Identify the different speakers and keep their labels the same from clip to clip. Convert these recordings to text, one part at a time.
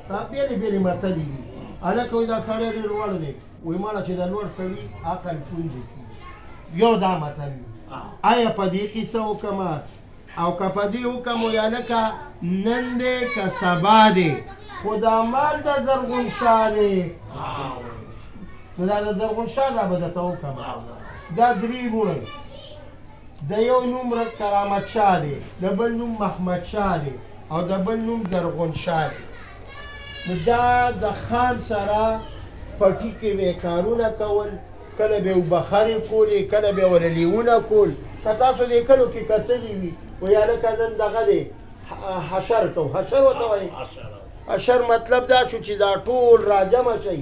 Speaker 1: دا بیلې بیلې متلې دي. هلکه وایي دا سړی ډېر لوړ دی، وایي ماړه چې دا لوړ سړي عقل پونځې کړي. یو دا متل وي. آیا په دې قصه وکړمه او که په دې وکړم وایي هلکه نن دی که سبا دی خو دا مال د زرغون شاه دی. نو دا د زرغون شاه دا به درته وکړم. دا درې وروڼه د یو نوم کرامت شاه دی، د بل نوم محمد شاه دی او د بل نوم زرغون شاه دی. نو دا د خان سره پټي کې به کارونه کول، کله به یې بخارې کولې، کله به یې وله لیونه کول. که تاسو دې کلو کې کتلي وي وایي هلکه نن دغه دی حشر کوو. حشر ورته وایي. حشر مطلب دا شو چې دا ټول راجمع شئ،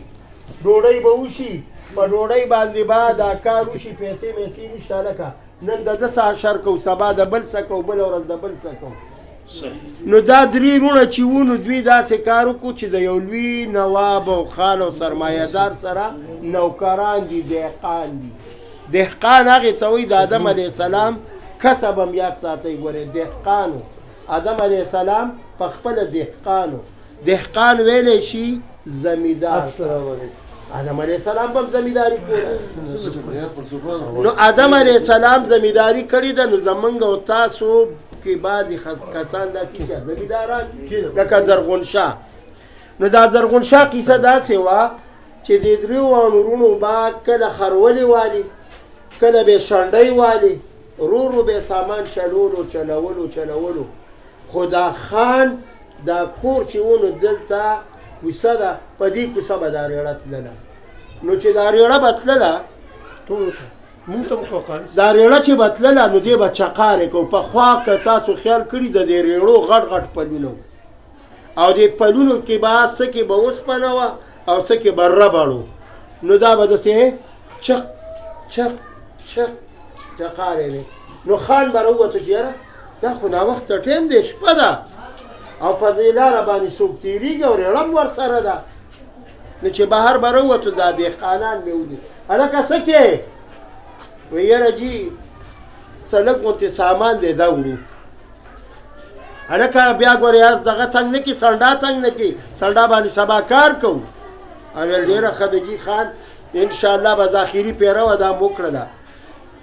Speaker 1: ډوډۍ به وشي، په ډوډۍ باندې به دا کار وشي، پیسې میسې نشته هلکه نن د ده څه حشر کوو، سبا د بل څه کوو، بله ورځ د بل څه کوو. نو دا درې وروڼه چې وو نو دوی داسې کار وکړو چې د یو لوی نواب او خان او سرمایهدار سره نوکران دي، دهقان دي. دهقان هغې ته وایي د آدم علیه السلام کسب هم یاد ساتئ. ګورئ دهقانو، آدم علیه السلام په خپله دهقانو. دهقان ویلی شي زمیندار. آدم علیه السلام به هم زمینداري کوله. نو آدم علیه السلام زمینداري کړې ده. نو زمونږ او تاسو کې بعضې کسان داسې چې زمینداران لکه زرغون شاه. نو دا زرغون شاه کیسه داسې وه چې د دریو وروڼو به کله خرولې والي، کله به شنډۍ والي، ورو ورو به سامان چلولو. خو دا خان دا کور چې و نو دلته کوڅه ده، په دې کوڅه به دا ریړه تلله. نو چې دا ریړه به تلله دا ریړه چې به تلله نو دې به چقارې کوو. پخوا که تاسو خیال کړي د دې ریړو غټ غټ پلونه او دې پلونو کې به څه کې به اوسپنه وه او څه کې به ربړ و. نو دا به داسې چق چق چق چقارې وې. نو خان به راووتو چې یاره دا خو ناوخته ټیم دی، شپه ده او په دې لاره باندې څوک تېرېږي او ریړه هم ورسره ده. نو چې بهر به راووتو دا دهقانان مې ولید. هلکه څه کې وی یاره جي څه لږ غوندې سامان دی دا وړو. هلکه بیا ګورې یاست دغه تنګ نه کړي، سنډا تنګ نه کړي، سنډا باندې سبا کار کوو. ویل ډېره ښه ده جي خان، انشاءالله به دا اخري پیره وه دا مو کړله.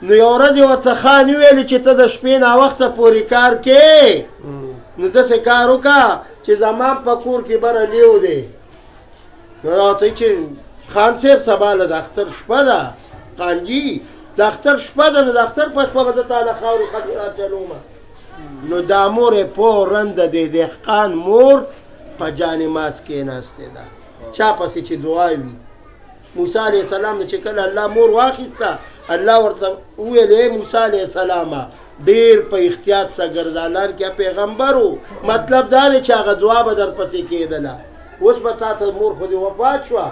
Speaker 1: نو یو ورځ یې ورته خان وویلې چې ته د شپې ناوخته پورې کار کې، نو داسې کار وکړه چې زما په کور کې بره لیو دی. نو راته چې خان صاحب سبا له د اختر شپه ده، خانجي د اختر شپه ده، نو د اختر په شپه به زه تا له خاورې خټې راچلومه. نو دا مور یې پورن د دې دهقان مور په جانماز کېناستې ده، چا پسې چې دعا وي. موسی علیه السلام نه چې کله الله مور واخیسته، الله ورته وویل ای موسی علیه السلامه ډېر په احتیاط سره ګرځه، الله کې پیغمبر و. مطلب دا دی چې هغه دعا به در پسې کېدله. اوس به تا ته مور خو دې وفات شوه،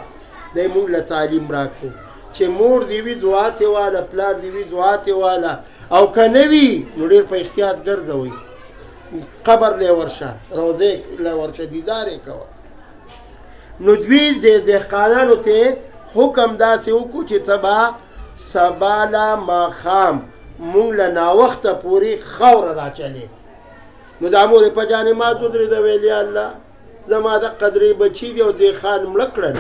Speaker 1: دی مونږ له تعلیم راکړو چې مور دې وي دعا تې واله، پلار دې وي دعا تې واله، او که نه وي نو ډېر په احتیاط ګرځوئ. قبر لی ورشه، روضې لی ورشه، دیدار یې کوه. نو دوی د دهقانانو ته حکم داسې وکړو چې ته به سبا له ماښام مونږ له ناوخته پورې خاوره راچلې. نو دا مور یې په جانماز ودرېده، ویل یا الله زما د قدرې بچي دي او دې خان مړه کړل،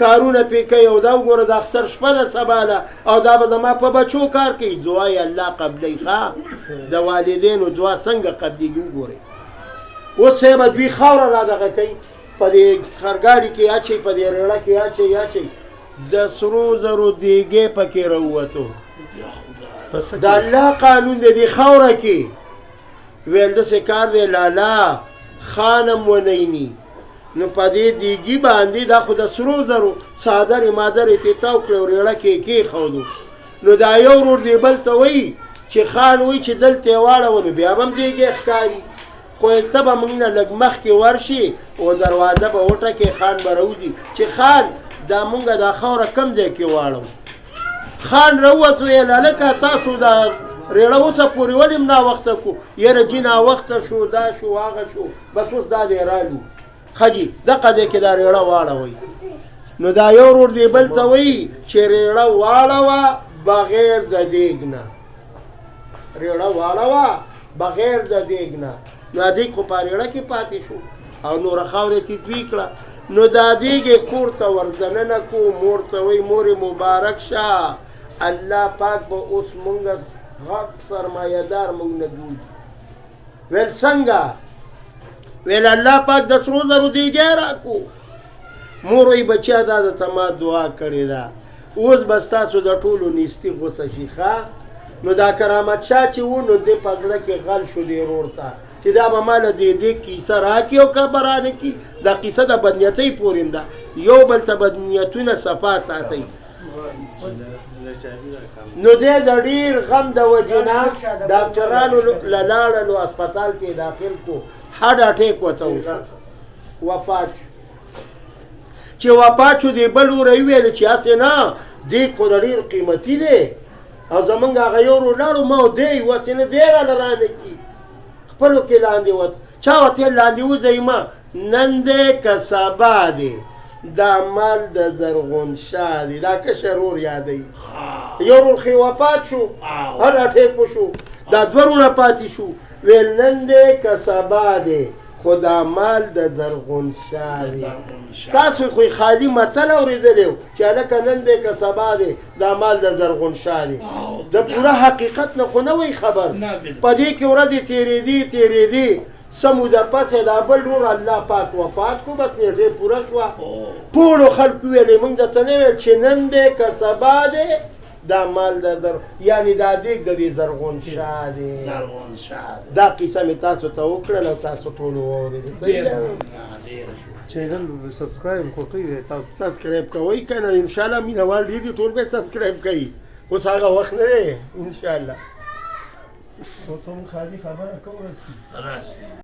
Speaker 1: کارونه پې کوي او دا وګوره د اختر شپه ده سبا ده او دا به زما په بچو کار کوي. دعا یې الله قبلوي. ښه د والدینو دعا څنګه قبلېږي وګورئ. اوس صاحبه دوی خاوره را دغه کوي، په دې خرګاډي کې اچوي، په دې ریړه کې اچوي، د سرو زرو دیګې پکې راووتو. د الله قانون دی دې خاوره کې. ویل داسې کار دی لالا خانم ونیني. نو په دې دیګي باندې دا خو د سرو زرو څادرې مادرې ترې تاو کړې او ریړه کې یې کېښودو. نو دا یو ورور دې بل ته وایي چې خان وایي چې دلته یې واړوه، نو بیا به هم دیګې ښکاري. خو ته به موږ نه لږ مخکې ورشي او دروازه به وټکې، خان به راوځي چې خان دا مونږ دا خاوره کم ځای کې واړو. خان راووت ویل هلکه تاسو دا ریړه اوسه پورې ولې م ناوخته کړو؟ یاره جي ناوخته شو، دا شو هغه شو، بس اوس دا دی رالو. ښه جي دقه دی کې دا ریړه واړوئ. نو دا یو ورور دی بل ته وایي چې ریړه واړوه بغیر د دیګ نه، ریړه واړوه بغیر د دیګ نه. نو دیګ خو په ریړه کې پاتې شو. او نوره خاورې تې توی کړه نو دا دیګې کور ته ور دننه کو مور ته وایي مورې مبارک شه الله پاک به اوس مونږ غټ سرمایهدار مونږ نه ګوري ویل څنګه ویل الله پاک د سرو زرو دیګی راکو مور وایي بچیا دا درته ما دعا کړې ده اوس به ستاسو د ټولو نیستي غوسه شي ښه نو دا کرامت شاه چې و نو دې په زړه کې غل شو دې ورور ته چې دا به ماله دې کیسه راکړي او که به رانه کړي دا کیسه د بدنیتۍ پورې ده یو بل ته بدنیتونه صفا ساتئ نو دی د ډېر غم د وجې نه ډاکټرانو له لاړلو هسپتال کې داخل کو هارډ اټیک ورته وشو وفات شو چې وفات شو دی بل وره یې ویل چې هسې نه دی خو د ډېر قیمتي دی او زمونږ هغه یو ورور لاړو ما دی وسې نه دی راله رانه کي خپلو کې لاندې وت چا ورته لاندې وځئ ما نن دی که سبا دی دا مال د زرغون شاه دی دا کشر ورور یادوي یو ورور خې وفات شو هر اټیک وشو دا دوه وروڼه پاتې شو ویل نن دی که سبا دی خو دا مال د زرغون شاه دی تاسو خو خالي متل اورېدلی و چې هلکه نن دی که سبا دی دا مال د زرغون شاه دی د پوره حقیقت نه خو نه وی خبر په دې کې ورځې تېرېدې څه موده پسې دا بل ورور الله پاک وفات کو بس نیټې پوره شوه ټولو خلکو ویلې موږ درته نه ویل چې نن دی که سبا دی دا مال د یعنی دا دیګ د دې زرغون شاه دی دا قصه مې تاسو ته وکړل او تاسو ټولو واورېدل
Speaker 2: چینل سبسکرایب خو کوي تاسو
Speaker 1: سبسکرایب کوئ که نه انشاءالله مینهوال ډېر دي ټول به سبسکرایب کوي اوس هغه وخت نه دی انشاءالله اوس هم خالي خبره کوو